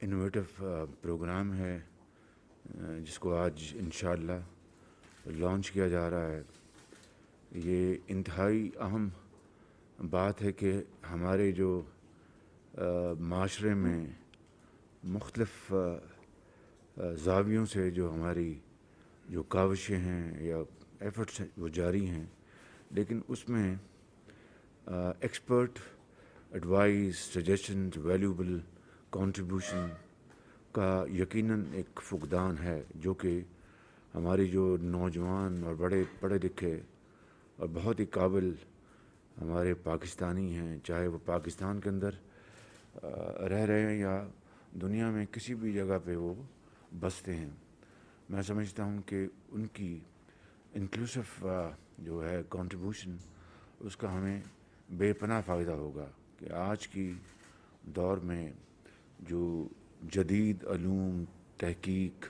Innovative programme ہے جس کو آج انشاءاللہ لانچ کیا جا رہا ہے. یہ انتہائی اہم بات ہے کہ ہمارے جو معاشرے میں مختلف زاویوں سے جو ہماری جو کاوشیں ہیں یا ایفرٹس وہ جاری ہیں، لیکن اس میں expert advice, suggestions, valuable contribution کا یقیناً ایک فقدان ہے، جو کہ ہماری جو نوجوان اور بڑے پڑھے لکھے اور بہت ہی قابل ہمارے پاکستانی ہیں، چاہے وہ پاکستان کے اندر رہ رہے ہیں یا دنیا میں کسی بھی جگہ پہ وہ بستے ہیں. میں سمجھتا ہوں کہ ان کی انکلوسو جو ہے کنٹریبیوشن، اس کا ہمیں بے پناہ فائدہ ہوگا کہ آج کی دور میں جو جدید علوم، تحقیق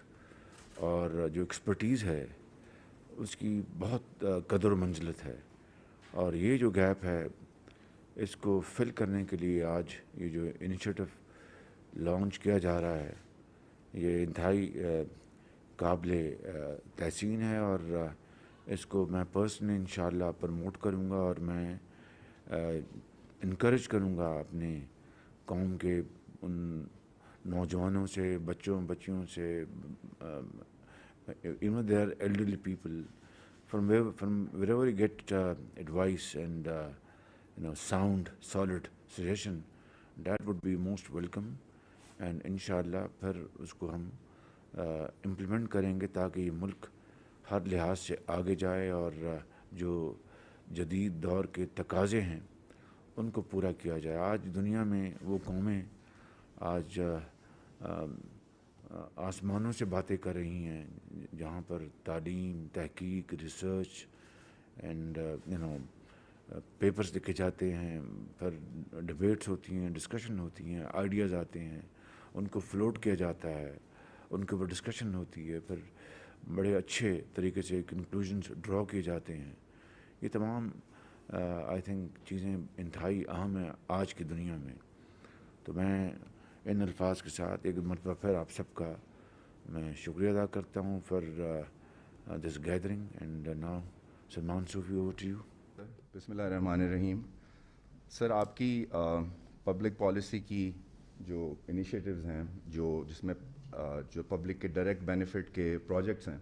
اور جو ایکسپرٹیز ہے اس کی بہت قدر و منزلت ہے. اور یہ جو گیپ ہے اس کو فل کرنے کے لیے آج یہ جو انیشیٹو لانچ کیا جا رہا ہے یہ انتہائی قابل تحسین ہے، اور اس کو میں پرسنلی انشاءاللہ پروموٹ کروں گا، اور میں انکریج کروں گا اپنے قوم کے ان نوجوانوں سے، بچیوں سے، even they are elderly people, from wherever you get advice and sound solid suggestion, that would be most welcome. and انشاءاللہ پھر اس کو ہم امپلیمنٹ کریں گے تاکہ یہ ملک ہر لحاظ سے آگے جائے اور جو جدید دور کے تقاضے ہیں ان کو پورا کیا جائے. آج دنیا میں وہ قومیں آج آسمانوں سے باتیں کر رہی ہیں جہاں پر تعلیم، تحقیق، ریسرچ اینڈ پیپرز لکھے جاتے ہیں، پھر ڈبیٹس ہوتی ہیں، ڈسکشن ہوتی ہیں، آئیڈیاز آتے ہیں، ان کو فلوٹ کیا جاتا ہے، ان کے اوپر ڈسکشن ہوتی ہے، پھر بڑے اچھے طریقے سے کنکلوژنس ڈرا کیے جاتے ہیں. یہ تمام آئی تھنک چیزیں انتہائی اہم ہیں آج کی دنیا میں. تو میں ان الفاظ کے ساتھ ایک مرتبہ پھر آپ سب کا میں شکریہ ادا کرتا ہوں for this gathering. And now Salman Sufi, over to you. بسم اللہ الرحمن الرحیم. سر، آپ کی پبلک پالیسی کی جو انیشیٹوز ہیں جس میں جو پبلک کے ڈائریکٹ بینیفٹ کے پروجیکٹس ہیں،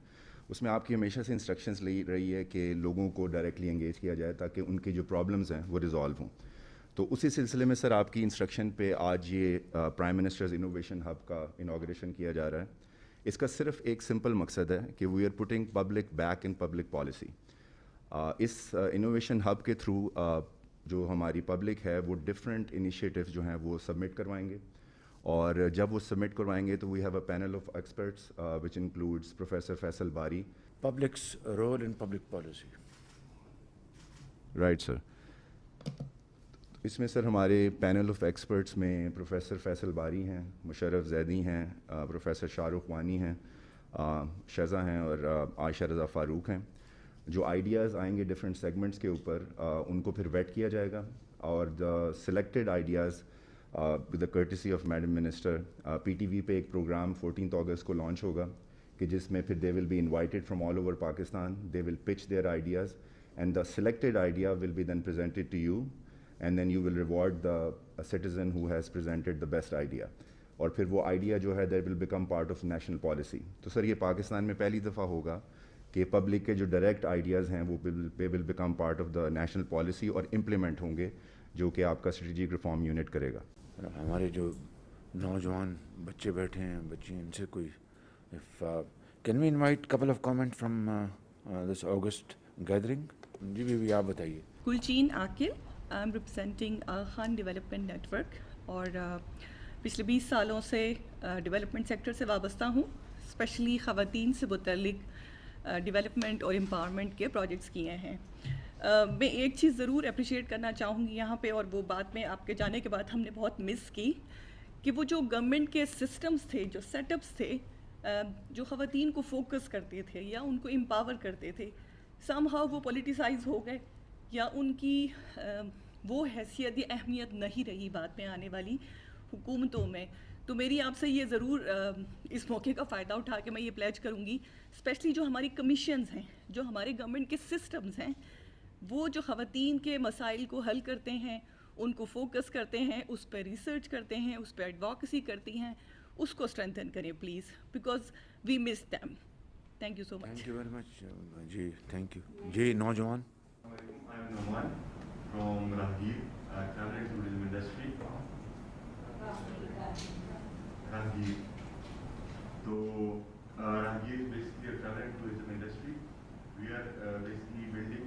اس میں آپ کی ہمیشہ سے انسٹرکشنز لی رہی ہے کہ لوگوں کو ڈائریکٹلی انگیج کیا جائے تاکہ ان کی جو پرابلمز ہیں وہ ریزالو ہوں. تو اسی سلسلے میں سر آپ کی انسٹرکشن پہ آج یہ پرائم منسٹرز انوویشن ہب کا انوگریشن کیا جا رہا ہے. اس کا صرف ایک سمپل مقصد ہے کہ we are putting public back in public policy. اس انوویشن ہب کے تھرو جو ہماری پبلک ہے وہ ڈفرینٹ انیشیٹوز جو ہیں وہ سبمٹ کروائیں گے، اور جب وہ سبمٹ کروائیں گے تو we have a panel of experts which includes professor Faisal Bari. Public's role in public policy. Right sir. اس میں سر ہمارے پینل آف ایکسپرٹس میں پروفیسر فیصل باری ہیں، مشرف زیدی ہیں، پروفیسر شاہ رخ وانی ہیں، شزا ہیں، اور عائشہ رضا فاروق ہیں. جو آئیڈیاز آئیں گے ڈفرینٹ سیگمنٹس کے اوپر ان کو پھر ویٹ کیا جائے گا، اور the selected ideas with the courtesy of madam minister P T V پہ ایک پروگرام 14 اگست کو لانچ ہوگا کہ جس میں پھر they will be invited from all over Pakistan. They will pitch their ideas and the selected idea will be then presented to you, and then you will reward the citizen who has presented the best idea. اور پھر وہ idea جو ہے that will become part of national policy. تو sir یہ پاکستان میں پہلی دفعہ ہوگا کہ پبلک کے جو ڈائریکٹ آئیڈیاز ہیں وہ ول become part of the national policy اور امپلیمنٹ ہوں گے، جو کہ آپ کا اسٹریٹجک ریفارم یونٹ کرے گا. ہمارے جو نوجوان بچے بیٹھے ہیں، بچیاں، ان سے کوئی can we invite couple of comment from this august gathering? جی بھی آپ بتائیے. Gulchin Aqil, I am representing Khan Development Network, اور پچھلے 20 سالوں سے ڈیولپمنٹ سیکٹر سے وابستہ ہوں. اسپیشلی خواتین سے متعلق ڈیولپمنٹ اور امپاورمنٹ کے پروجیکٹس کیے ہیں. میں ایک چیز ضرور اپریشیٹ کرنا چاہوں گی یہاں پہ، اور وہ بات میں آپ کے جانے کے بعد ہم نے بہت مس کی، کہ وہ جو گورنمنٹ کے سسٹمز تھے، جو سیٹ اپس تھے، جو خواتین کو فوکس کرتے تھے یا ان کو امپاور کرتے تھے، سم ہاؤ وہ پولیٹیسائز ہو گئے، یا ان کی وہ حیثیت یا اہمیت نہیں رہی بعد میں آنے والی. حکومتوں میں. تو میری آپ سے یہ ضرور اس موقع کا فائدہ اٹھا کے میں یہ پلیج کروں گی, اسپیشلی جو ہماری کمیشنز ہیں, جو ہمارے گورنمنٹ کے سسٹمز ہیں, وہ جو خواتین کے مسائل کو حل کرتے ہیں, ان کو فوکس کرتے ہیں, اس پہ ریسرچ کرتے ہیں, اس پہ ایڈوکیسی کرتی ہیں, اس کو اسٹرینتھن کریں please, because we miss them. Thank you so much. Thank you very much. جی تھینک یو. جی نوجوان. I am Noman from Rahgir, travel and tourism industry. Rahgir. So Rahgir is basically a travel and tourism industry. We are basically building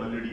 already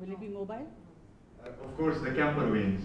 Will it be mobile? of course the camper vans.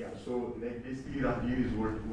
Yeah, so like basically Rahgir is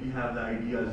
we have the ideas,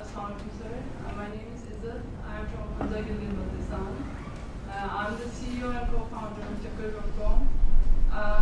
Assalamualaikum sir. My name is Izzat. I am from Hamza Gilgit Baltistan. I am the CEO and co-founder of Chakkar.com.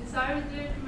Besides that,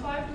5 to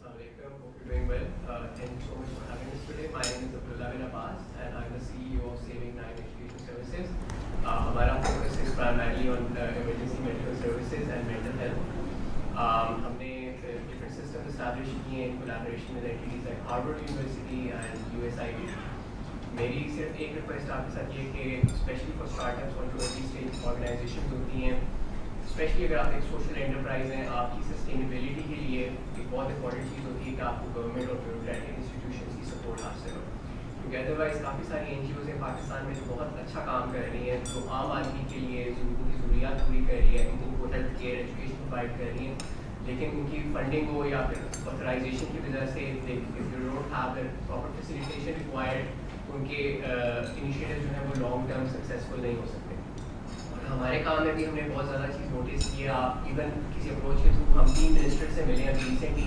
Assalamualaikum, hope you're doing well. In Navin Abbas, and I'm the CEO of Saving Time Education Services. ہمارا focus is primarily on emergency medical services and mental health. ہم نے different systems establish کیے in collaboration with entities like Harvard University and USID. میری صرف ایک request آپ کے ساتھ یہ کہ اسپیشلی فار اسٹارٹ اپس اور جو ارلی اسٹیج آرگنائزیشنز ہوتی ہیں، اسپیشلی اگر آپ ایک سوشل انٹرپرائز ہیں، آپ کی سسٹینیبلٹی کے لیے ایک بہت امپورٹنٹ چیز ہوتی ہے کہ آپ کو گورنمنٹ اور بیوروکریٹک انسٹیٹیوشنز کی سپورٹ حاصل ہو. کیونکہ ادروائز کافی ساری این جی اوز ہیں پاکستان میں جو بہت اچھا کام کر رہی ہیں، جو عام آدمی کے لیے ان کی ضروریات پوری کر رہی ہے، ان کو ہیلتھ کیئر ایجوکیشن پرووائڈ کر رہی ہیں، لیکن ان کی فنڈنگ ہو یا پھر آتھرائزیشن کی وجہ سے don't have the proper facilitation required, ان کے انیشیٹو جو ہیں وہ لانگ ٹرم سکسیزفل نہیں ہو سکتے. اور ہمارے کام میں بھی ہم نے بہت زیادہ چیز نوٹس کی ہے. آپ ایون کسی اپروچ کے تھرو ہم 3 منسٹر سے ملے ہیں. ابھی ریسنٹلی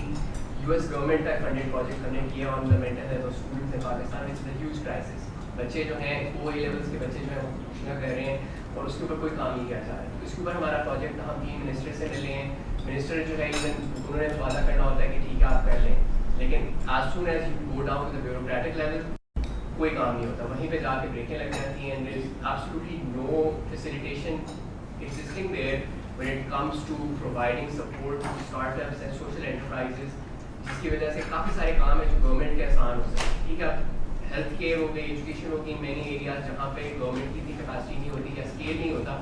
US گورنمنٹ کا فنڈیڈ پروجیکٹ ہم نے کیا on the mental health of students in Pakistan. It's a huge crisis. بچے جو ہیں او اے لیولس کے بچے جو ہیں وہ خودکشیاں کر رہے ہیں اور اس کے اوپر کوئی کام نہیں کیا جا رہا ہے. تو اس کے اوپر ہمارا پروجیکٹ تھا. ہم 3 منسٹر سے ملے ہیں. منسٹر جو ہے ایون انہوں نے وعدہ کرنا ہوتا ہے کہ ٹھیک ہے آپ کر لیں، لیکن as soon as you go down to the bureaucratic level کوئی کام نہیں ہوتا. وہیں پہ جا کے بریکیں لگ جاتی ہیں. There is absolutely no facilitation existing there when it comes to providing support to startups and social enterprises, جس کی وجہ سے کافی سارے کام ہیں جو گورنمنٹ کے آسان ہو سکتے ہیں. ٹھیک ہے، ہیلتھ کیئر ہو گئی، ایجوکیشن ہو گئی، مینی ایریاز جہاں پہ گورنمنٹ کی اتنی کیپیسٹی نہیں ہوتی یا اسکیل نہیں ہوتا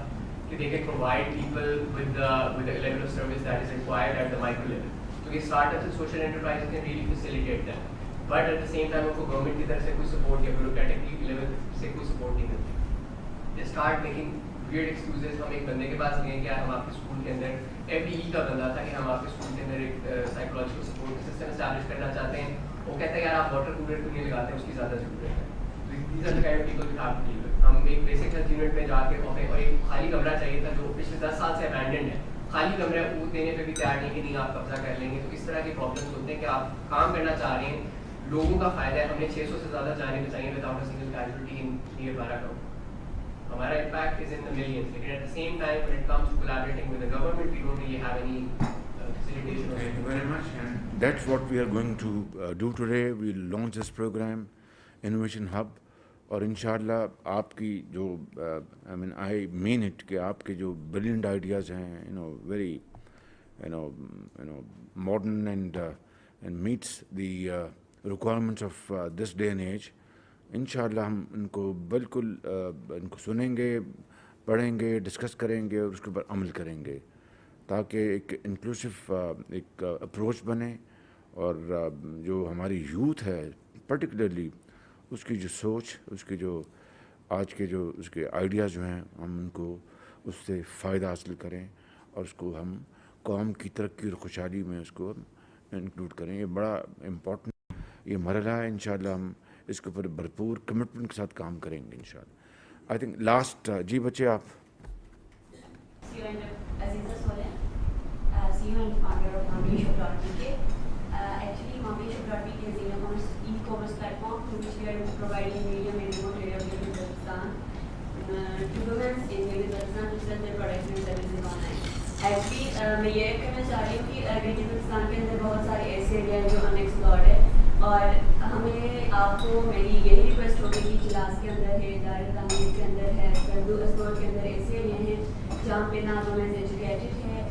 کہ they can provide people with the level of service that is required at the micro level. تو یہ start ups social enterprise can really facilitate that, but at the same time ان کو گورنمنٹ کی طرف سے کوئی سپورٹ یا bureaucratic level سے کوئی سپورٹ نہیں ملتی. They start making weird excuses. ہم ایک بندے کے پاس گئے کہ ہم آپ کے اسکول کے اندر FDE کا بندہ تھا کہ ہم آپ کے اسکول کے اندر ایک سائیکولوجیکل سپورٹ سسٹم اسٹیبلش کرنا چاہتے ہیں. وہ کہتا ہے یار آپ واٹر کولر کیوں نہیں لگاتے ہیں، اس کی زیادہ ضرورت ہے. These are the kind of people we have to deal with. ہم ایک بیسک ہیلتھ یونٹ میں جا کے اور ایک خالی کمرہ چاہیے تھا جو پچھلے 10 سال سے ابینڈنڈ ہے. خالی کمرہ اونٹ دینے پہ بھی تیار نہیں کہ نہیں آپ قبضہ کر لیں گے. تو اس طرح کے پرابلمس ہوتے ہیں کہ آپ کام کرنا چاہ رہے ہیں، لوگوں کا فائدہ ہے. ہم نے 600 سے زیادہ جانیں بچائی ہیں without a single casualty in near 12 crore. ہمارا impact is in the millions. لیکن at the same time when it comes to collaborating with the government, we don't really have any facilitation. Thank you very much. And that's what we are going to do today. We'll launch this program, Innovation Hub. اور انشاءاللہ آپ کی جو I mean it کہ آپ کے جو brilliant ideas ہیں very modern and meets the requirements of this day and age. انشاءاللہ ہم ان کو بالکل ان کو سنیں گے، پڑھیں گے، ڈسکس کریں گے اور اس کے اوپر عمل کریں گے تاکہ ایک انکلوسو ایک اپروچ بنے اور جو ہماری یوتھ ہے پرٹیکولرلی اس کی جو سوچ، اس کی جو آج کے جو اس کے آئیڈیاز جو ہیں ہم ان کو اس سے فائدہ حاصل کریں اور اس کو ہم قوم کی ترقی اور خوشحالی میں اس کو انکلوڈ کریں. یہ بڑا امپورٹنٹ یہ مرحلہ ہے. انشاءاللہ ہم اس کے اوپر بھرپور کمٹمنٹ کے ساتھ کام کریں گے انشاءاللہ. آئی تھنک لاسٹ جی بچے آپ Actually, Mambeshop.pk is an e-commerce platform through which we are providing medium and remote area of Uzbekistan to women in Uzbekistan to sell their products and services online. Actually, میں یہ کہنا چاہ رہی ہوں کہ Uzbekistan کے اندر بہت سارے ایسے ایریا ہیں جو unexplored ہے اور ہمیں آپ کو میری یہی ریکویسٹ ہوگی کہ چلاس کے اندر ہے، دار تعمیر کے اندر ہے، کردو اسٹور کے اندر ایسے ایریا ہیں جہاں پہ نہ وومنز ایجوکیٹڈ ہے،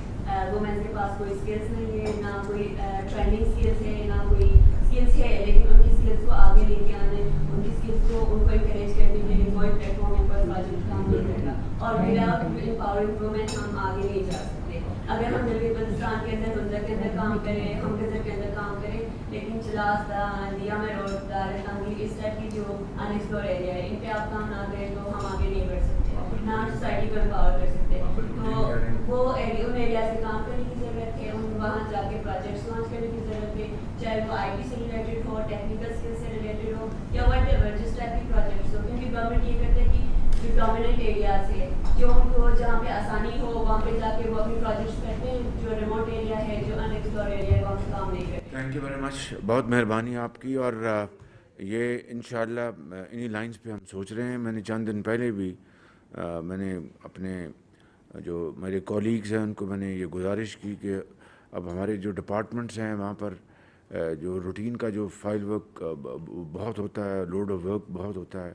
وومنس کے پاس کوئی اسکلس نہیں ہے، نہ کوئی ٹریننگ اسکلس ہے، نہ کوئی اسکلس ہے، لیکن ان کی اسکلس کو آگے لے کے آنے، ان کی اسکلس کو ان کو انکریج کرنے کے لیے کوئی پلیٹ فارم ان پر پروجیکٹ کام نہیں کرتا. اور وداؤٹ امپاورنگ وومن ہم آگے نہیں جا سکتے. اگر ہم جلدی بلوچستان کے اندر منظر کے اندر کام کریں، ہم گزر کے اندر کام کریں، لیکن چلاس دیا میں روڈ دار تنگی اس ٹائپ کی جو ان ایکسپلور ایریا ہے ان پہ آپ کام نہ کریں تو ہم آگے نہیں بڑھ سکتے، نہ سوسائٹی کو امپاور کر سکتے. تو وہ ان ایریا سے کام کرنے کی ضرورت ہے، ان وہاں جا کے پروجیکٹس لانچ کرنے کی ضرورت ہے، چاہے وہ آئی ٹی سے ریلیٹڈ ہو، ٹیکنیکل اسکل سے ریلیٹڈ ہو یا وٹ ایور جس ٹائپ کی پروجیکٹس ہو. کیونکہ گورنمنٹ یہ کرتے ہیں کہ جو ڈومیننٹ ایریاز ہے جو ان کو جہاں پہ آسانی ہو وہاں پہ جا کے وہ اپنی پروجیکٹس کرتے ہیں، جو ریموٹ ایریا ہے جو ان ایکسپلور ایریا ہے وہاں پہ کام نہیں کرتے. تھینک یو ویری مچ. بہت مہربانی آپ کی. اور یہ انشاءاللہ انہی لائنز پہ ہم سوچ رہے ہیں. میں نے چند دن پہلے بھی میں نے اپنے جو میرے کولیگز ہیں ان کو میں نے یہ گزارش کی کہ اب ہمارے جو ڈپارٹمنٹس ہیں وہاں پر جو روٹین کا جو فائل ورک بہت ہوتا ہے, لوڈ آف ورک بہت ہوتا ہے,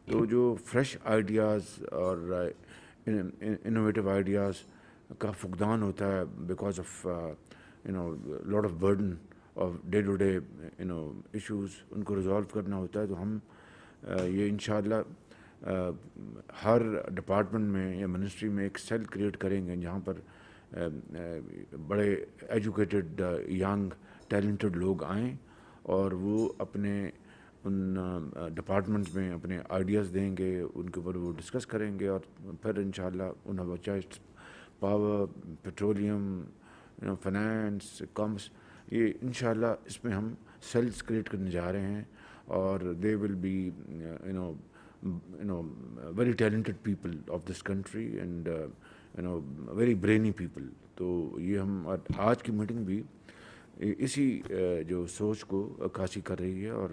تو جو فریش آئیڈیاز اور انوویٹو آئیڈیاز کا فقدان ہوتا ہے because of lot of burden of day to day issues, ان کو ریزالو کرنا ہوتا ہے. تو ہم یہ انشاءاللہ ہر ڈپارٹمنٹ میں یا منسٹری میں ایک سیل کریٹ کریں گے جہاں پر بڑے ایجوکیٹڈ ینگ ٹیلنٹڈ لوگ آئیں اور وہ اپنے ان ڈپارٹمنٹس میں اپنے آئیڈیاز دیں گے, ان کے اوپر وہ ڈسکس کریں گے, اور پھر انشاءاللہ انہیں چاہے پاور, پیٹرولیم, فائنانس, کامرس, یہ انشاءاللہ اس میں ہم سیلز کریٹ کرنے جا رہے ہیں, اور they will be very talented people of this country and very brainy people. تو یہ ہم آج کی میٹنگ بھی اسی جو سوچ کو عکاسی کر رہی ہے, اور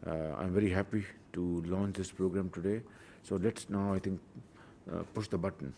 I am very happy to launch this programme today. So let's now I think push the button.